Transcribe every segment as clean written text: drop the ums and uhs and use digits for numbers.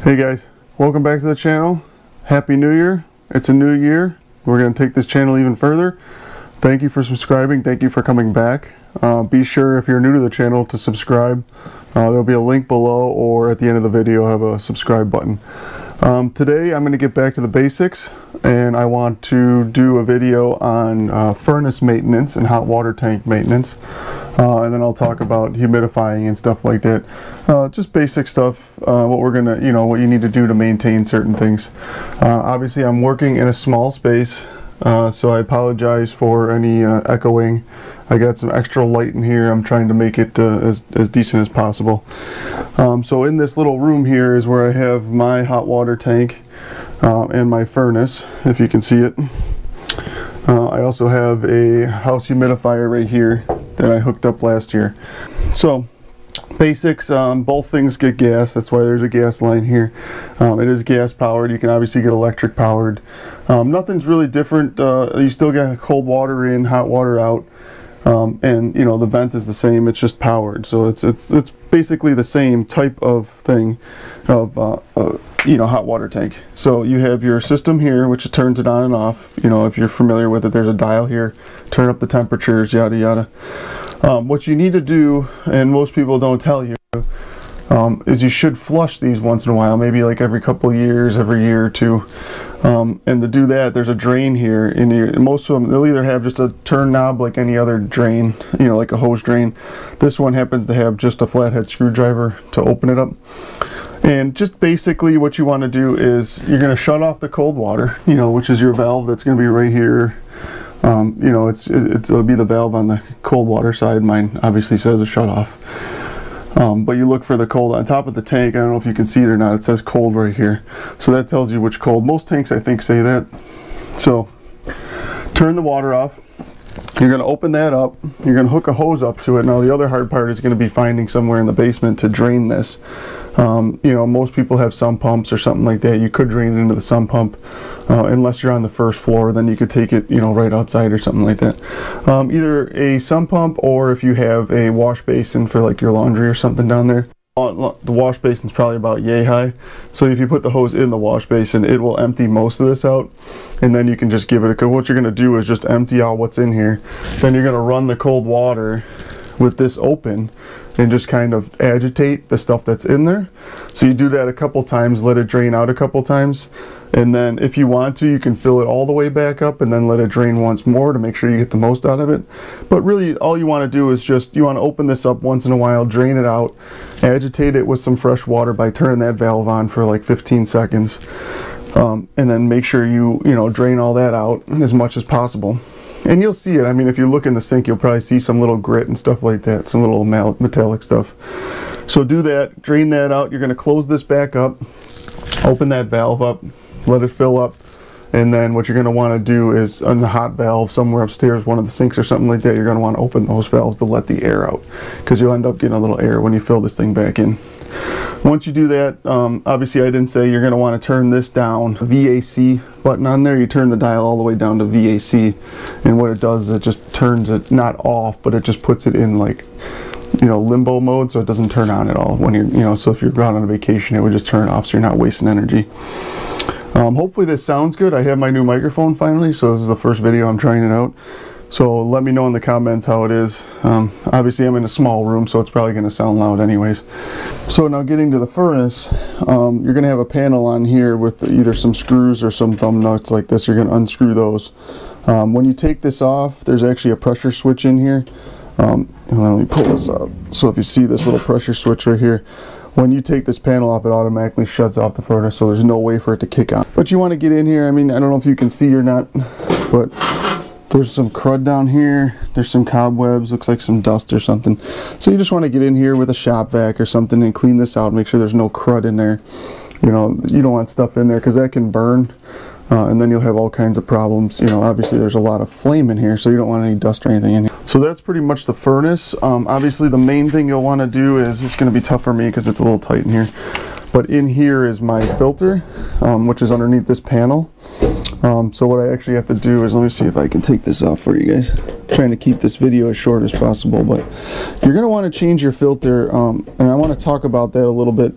Hey guys, welcome back to the channel. Happy New Year. It's a new year. We're going to take this channel even further. Thank you for subscribing. Thank you for coming back. Be sure, if you're new to the channel, to subscribe. There'll be a link below, or at the end of the video have a subscribe button. Today I'm going to get back to the basics, and I want to do a video on furnace maintenance and hot water tank maintenance. And then I'll talk about humidifying and stuff like that. Just basic stuff, what we're gonna, what you need to do to maintain certain things. Obviously I'm working in a small space, so I apologize for any echoing. I got some extra light in here. I'm trying to make it as decent as possible. So in this little room here is where I have my hot water tank and my furnace, if you can see it. I also have a house humidifier right here that I hooked up last year. So basics, both things get gas. That's why there's a gas line here. It is gas powered. You can obviously get electric powered. Nothing's really different. You still get cold water in, hot water out. And the vent is the same, it's just powered, so it's basically the same type of thing of hot water tank. So you have your system here, which turns it on and off. If you're familiar with it, there's a dial here, turn up the temperatures, yada yada. What you need to do, and most people don't tell you, is you should flush these once in a while, maybe like every couple of years, every year or two. And to do that, there's a drain here. Most of them, they'll either have just a turn knob like any other drain, like a hose drain. This one happens to have just a flathead screwdriver to open it up. And just basically what you want to do is you're going to shut off the cold water, which is your valve that's going to be right here. It'll be the valve on the cold water side. Mine obviously says a shut off. But you look for the cold on top of the tank. I don't know if you can see it or not. It says cold right here. So that tells you which cold. Most tanks, I think, say that. So turn the water off. You're going to open that up. You're going to hook a hose up to it. Now the other hard part is going to be finding somewhere in the basement to drain this. Most people have sump pumps or something like that. You could drain it into the sump pump. Unless you're on the first floor, then you could take it, right outside or something like that. Either a sump pump, or if you have a wash basin for like your laundry or something down there. The wash basin's probably about yay high, so if you put the hose in the wash basin, it will empty most of this out, and then you can just give it a go. What you're going to do is just empty out what's in here. Then you're going to run the cold water with this open and just kind of agitate the stuff that's in there. So you do that a couple times, let it drain out a couple times, and then if you want to, you can fill it all the way back up and then let it drain once more to make sure you get the most out of it. But really all you want to do is just, you want to open this up once in a while, drain it out, agitate it with some fresh water by turning that valve on for like 15 seconds, and then make sure you drain all that out as much as possible. And you'll see it. I mean, if you look in the sink, you'll probably see some little grit and stuff like that, some little metallic stuff. So do that, drain that out. You're going to close this back up, open that valve up, let it fill up, and then what you're going to want to do is on the hot valve somewhere upstairs, one of the sinks or something like that, you're going to want to open those valves to let the air out, because you'll end up getting a little air when you fill this thing back in. Once you do that, obviously I didn't say, you're going to want to turn this down, VAC button on there. You turn the dial all the way down to VAC, and what it does is it just turns it not off, but it just puts it in like limbo mode, so it doesn't turn on at all when you're so if you're going on a vacation, it would just turn off so you're not wasting energy. Hopefully this sounds good. I have my new microphone finally, so this is the first video I'm trying it out. So let me know in the comments how it is. Obviously I'm in a small room, so it's probably going to sound loud anyways. So now getting to the furnace, you're going to have a panel on here with either some screws or some thumb nuts like this. You're going to unscrew those. When you take this off, there's actually a pressure switch in here. Let me pull this up. So if you see this little pressure switch right here, when you take this panel off, it automatically shuts off the furnace, so there's no way for it to kick on. But you want to get in here. I mean, I don't know if you can see or not, but there's some crud down here. There's some cobwebs, looks like some dust or something. So you just want to get in here with a shop vac or something and clean this out, make sure there's no crud in there. You don't want stuff in there because that can burn, and then you'll have all kinds of problems. Obviously there's a lot of flame in here, so you don't want any dust or anything in here. So that's pretty much the furnace. Obviously the main thing you'll want to do is, it's going to be tough for me because it's a little tight in here, but in here is my filter, which is underneath this panel. So what I actually have to do is, let me see if I can take this off for you guys. I'm trying to keep this video as short as possible, but you're going to want to change your filter, and I want to talk about that a little bit.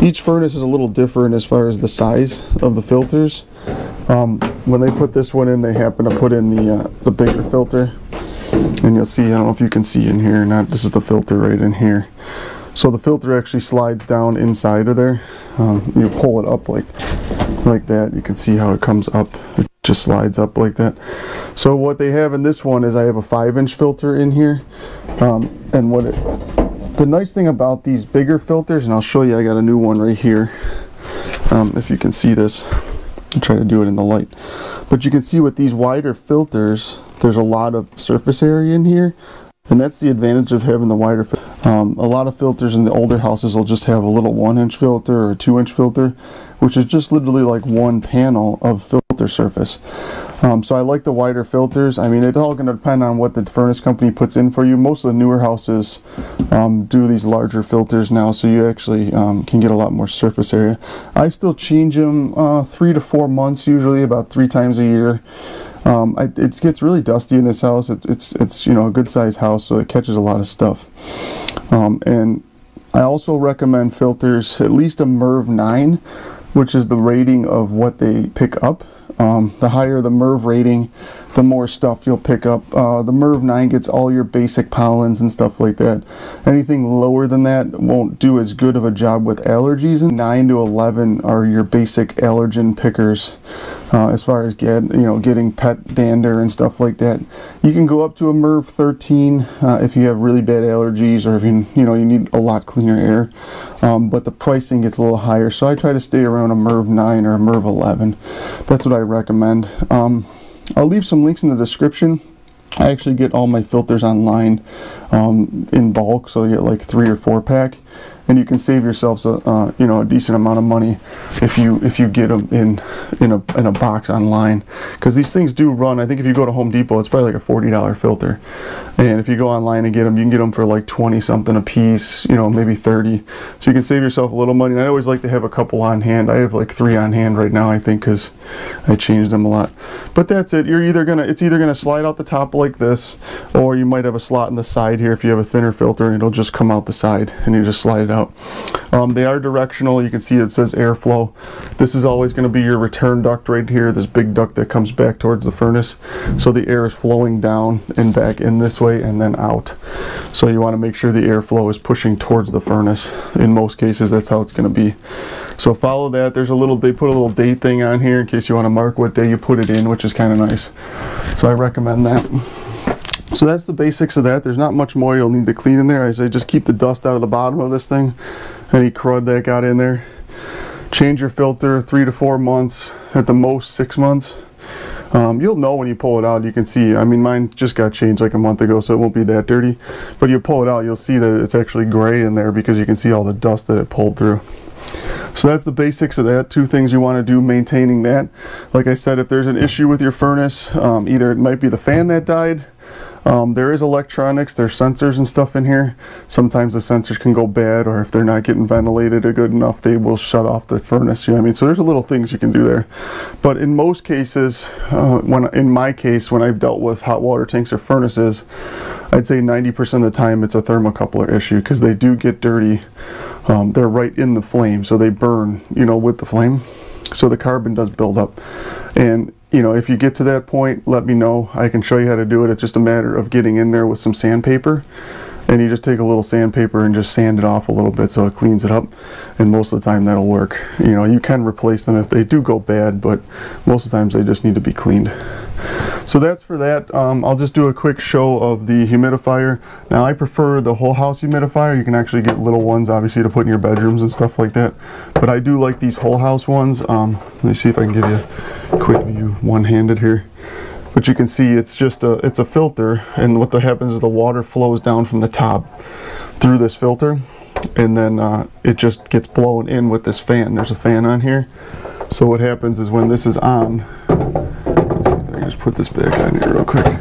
Each furnace is a little different as far as the size of the filters. When they put this one in, they happen to put in the bigger filter, and you'll see, I don't know if you can see in here or not, this is the filter right in here. So the filter actually slides down inside of there. You pull it up like that. You can see how it comes up. It just slides up like that. So what they have in this one is I have a 5-inch filter in here. And the nice thing about these bigger filters, and I'll show you, I got a new one right here. If you can see this, I'll try to do it in the light. But you can see with these wider filters, there's a lot of surface area in here. And that's the advantage of having the wider filter. A lot of filters in the older houses will just have a little 1-inch filter or a 2-inch filter, which is just literally like one panel of filter surface. So I like the wider filters. I mean, it's all going to depend on what the furnace company puts in for you. Most of the newer houses do these larger filters now, so you actually can get a lot more surface area. I still change them 3 to 4 months, usually about 3 times a year. It gets really dusty in this house. It's you know, a good sized house, so it catches a lot of stuff. And I also recommend filters, at least a MERV 9, which is the rating of what they pick up. The higher the MERV rating, the more stuff you'll pick up. The MERV 9 gets all your basic pollens and stuff like that. Anything lower than that won't do as good of a job with allergies. And 9 to 11 are your basic allergen pickers, as far as getting pet dander and stuff like that. You can go up to a MERV 13 if you have really bad allergies, or if you need a lot cleaner air. But the pricing gets a little higher, so I try to stay around a MERV 9 or a MERV 11. That's what I recommend. I'll leave some links in the description. I actually get all my filters online in bulk, so you get like 3 or 4 pack, and you can save yourselves a decent amount of money if you get them in a box online, because these things do run. I think if you go to Home Depot, it's probably like a $40 filter, and if you go online and get them, you can get them for like 20 something a piece, maybe 30. So you can save yourself a little money. And I always like to have a couple on hand. I have like 3 on hand right now, I think, because I changed them a lot. But that's it. It's either gonna slide out the top like this, or you might have a slot in the side here if you have a thinner filter, and it'll just come out the side and you just slide it out. They are directional. You can see it says airflow. This is always going to be your return duct right here, this big duct that comes back towards the furnace. So the air is flowing down and back in this way and then out. So you want to make sure the airflow is pushing towards the furnace. In most cases, that's how it's going to be. So follow that. They put a little date thing on here in case you want to mark what day you put it in, which is kind of nice. So I recommend that. So that's the basics of that. There's not much more you'll need to clean in there. I say just keep the dust out of the bottom of this thing, any crud that got in there. Change your filter 3 to 4 months, at the most 6 months. You'll know when you pull it out. You can see, I mean, mine just got changed like a month ago, so it won't be that dirty. But you pull it out, you'll see that it's actually gray in there because you can see all the dust that it pulled through. So that's the basics of that. 2 things you want to do maintaining that. Like I said, if there's an issue with your furnace, either it might be the fan that died. There is electronics, there's sensors and stuff in here. Sometimes the sensors can go bad, or if they're not getting ventilated good enough, they will shut off the furnace. You know what I mean? So there's a little things you can do there. But in most cases, in my case, when I've dealt with hot water tanks or furnaces, I'd say 90% of the time it's a thermocoupler issue, because they do get dirty. They're right in the flame, so they burn, with the flame. So the carbon does build up. And if you get to that point, let me know. I can show you how to do it. It's just a matter of getting in there with some sandpaper, and you just take a little sandpaper and just sand it off a little bit so it cleans it up, and most of the time that'll work. You can replace them if they do go bad, but most of the times they just need to be cleaned. So that's for that. I'll just do a quick show of the humidifier. Now I prefer the whole house humidifier. You can actually get little ones, obviously, to put in your bedrooms and stuff like that, but I do like these whole house ones. Let me see if I can give you a quick view one-handed here. But you can see it's just it's a filter, and what happens is the water flows down from the top through this filter, and then it just gets blown in with this fan. There's a fan on here. So what happens is when this is on, let's see if I can just put this back on here real quick.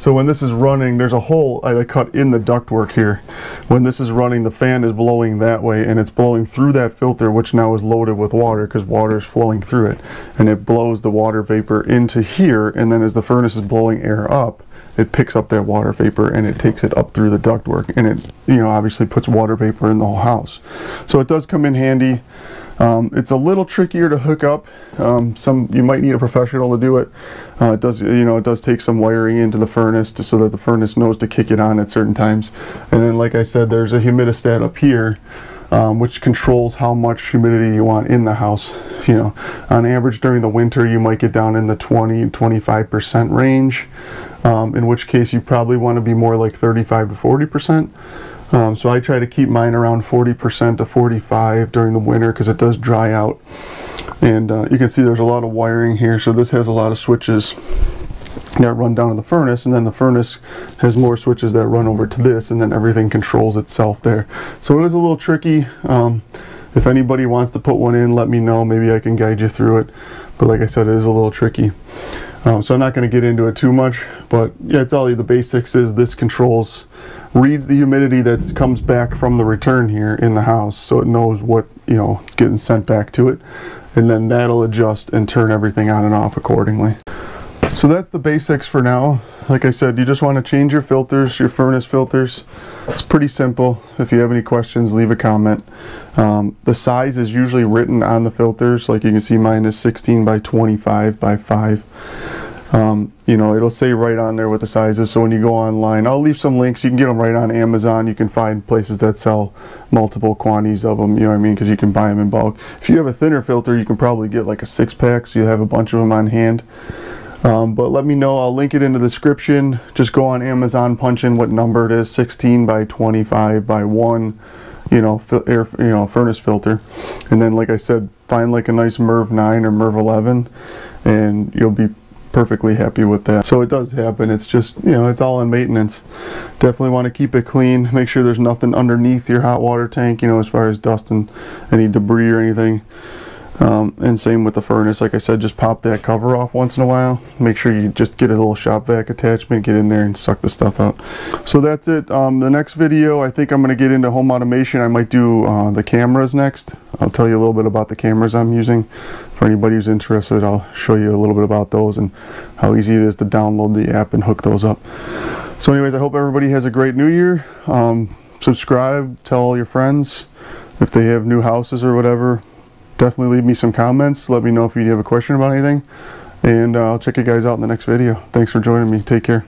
So when this is running, there's a hole I cut in the ductwork here. When this is running, the fan is blowing that way, and it's blowing through that filter, which now is loaded with water because water is flowing through it. And it blows the water vapor into here, and then as the furnace is blowing air up, it picks up that water vapor and it takes it up through the ductwork, and it, you know, obviously puts water vapor in the whole house. So it does come in handy. It's a little trickier to hook up. You might need a professional to do it. It does take some wiring into the furnace so that the furnace knows to kick it on at certain times. And then, like I said, there's a humidistat up here, which controls how much humidity you want in the house. You know, on average during the winter, you might get down in the 20-25% range, in which case you probably want to be more like 35 to 40%. So I try to keep mine around 40% to 45% during the winter because it does dry out. And you can see there's a lot of wiring here. So this has a lot of switches that run down to the furnace, and then the furnace has more switches that run over to this, and then everything controls itself there. So it is a little tricky. If anybody wants to put one in, let me know. Maybe I can guide you through it. But like I said, it is a little tricky. So I'm not going to get into it too much, but yeah, it's all the basics is this reads the humidity that comes back from the return here in the house, so it knows what, you know, getting sent back to it, and then that'll adjust and turn everything on and off accordingly. So that's the basics for now. Like I said, you just want to change your filters, your furnace filters. It's pretty simple. If you have any questions, leave a comment. The size is usually written on the filters. Like you can see, mine is 16 by 25 by 5. You know, it'll say right on there what the size is, so when you go online, I'll leave some links. You can get them right on Amazon. You can find places that sell multiple quantities of them, you know what I mean, because you can buy them in bulk. If you have a thinner filter, you can probably get like a 6-pack, so you have a bunch of them on hand. But let me know. I'll link it in the description. Just go on Amazon, punch in what number it is, 16 by 25 by 1, you know, furnace filter. And then, like I said, find like a nice MERV 9 or MERV 11, and you'll be perfectly happy with that. So it does happen. It's just, you know, it's all in maintenance. Definitely want to keep it clean. Make sure there's nothing underneath your hot water tank, you know, as far as dust and any debris or anything. And same with the furnace. Like I said, just pop that cover off once in a while. Make sure you just get a little shop vac attachment, get in there and suck the stuff out. So that's it. The next video, I think I'm going to get into home automation. I might do the cameras next. I'll tell you a little bit about the cameras I'm using. For anybody who's interested, I'll show you a little bit about those and how easy it is to download the app and hook those up. So anyways, I hope everybody has a great new year. Subscribe, tell all your friends if they have new houses or whatever. Definitely leave me some comments. Let me know if you have a question about anything. And I'll check you guys out in the next video. Thanks for joining me. Take care.